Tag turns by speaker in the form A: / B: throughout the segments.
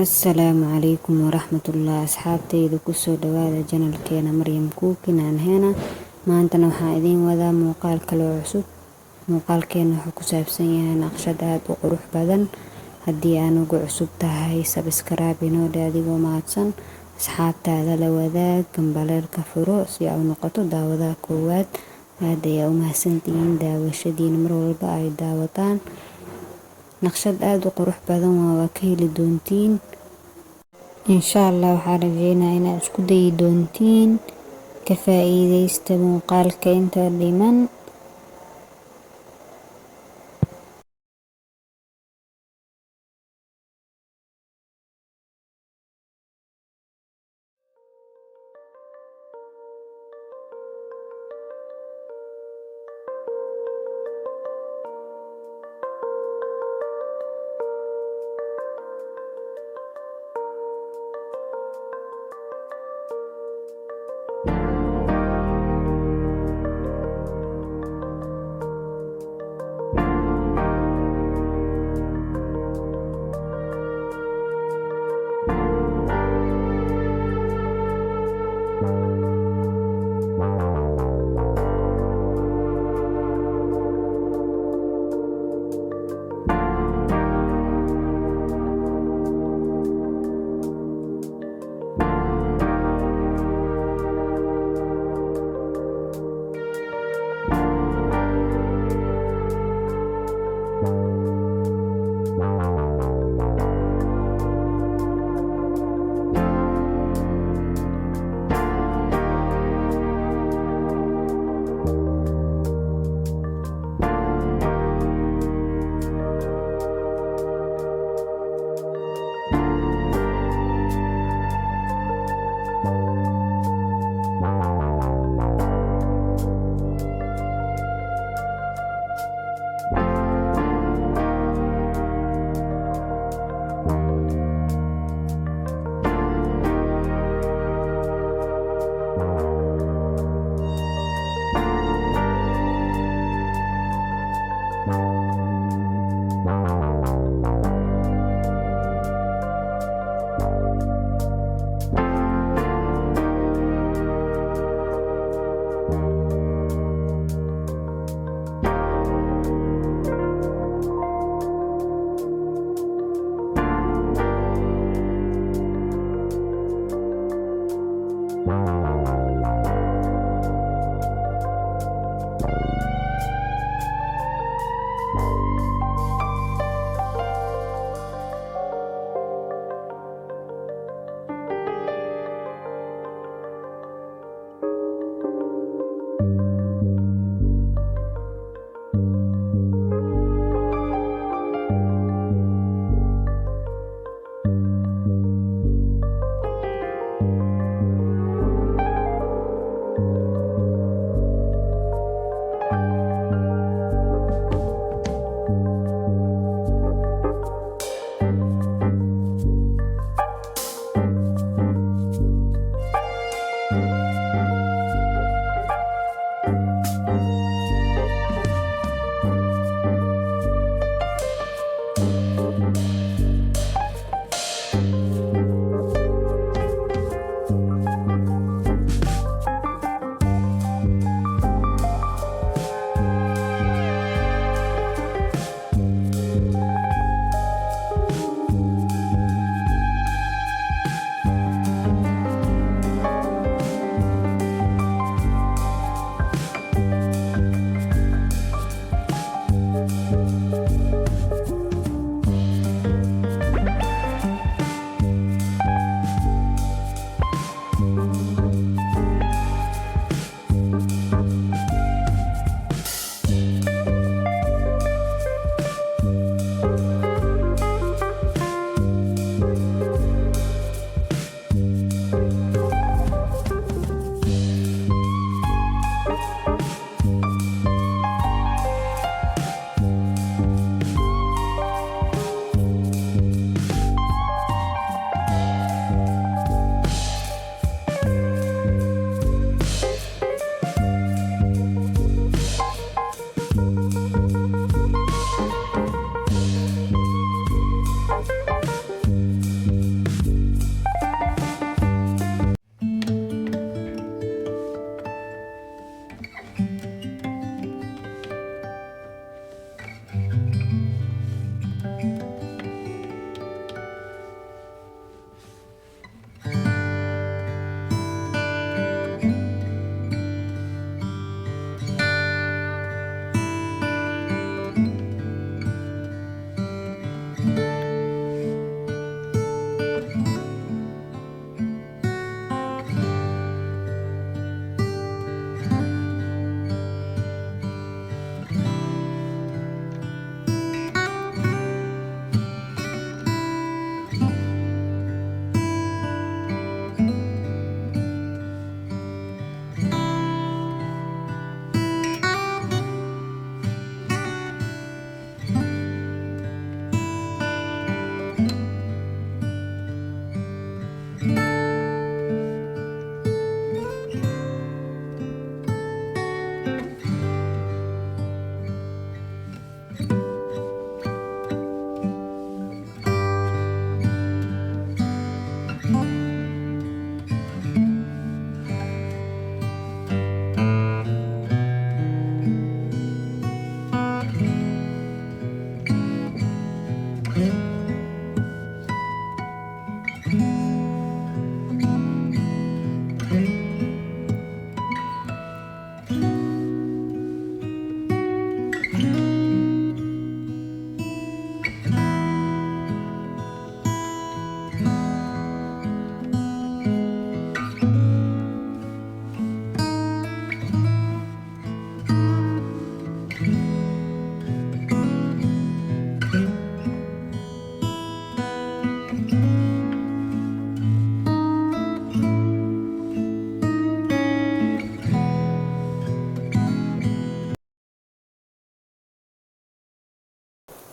A: Assalaamu calaykum waraxmatullaah asxaabteyda kusoo dhawaada janalkeena Maryam Cooking and Henna. Maantana waxaan idiin wadaa muuqaal kale oo cusub. Muuqaalkeena wuxuu ku saabsan yahay naqshad aad u qurux badan. Haddii aan ugu cusub tahay subscribe inoo dhe adigoo mahadsan. Asxaabtaada la wadaag gambaleelka furo si ay u noqoto daawadaha koowaad. aad ayaa u mahadsantihiin daawashadiina mar walba ay daawataan. naqshad aad u qurux badan waa ka heli doontiin insha Allah. waxaan rajeynayaa inaad isku dayi doontiin ka faa'iideysta muuqaalka inta dhiman.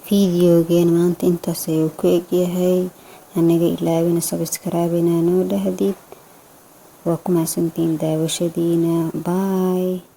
A: fiidiyogeena maanta intaas ayuu ku egyahay. anaga ilaawina subscribe inaa noo dhahdid. waa ku mahadsantihiin daawashadiina. Bye.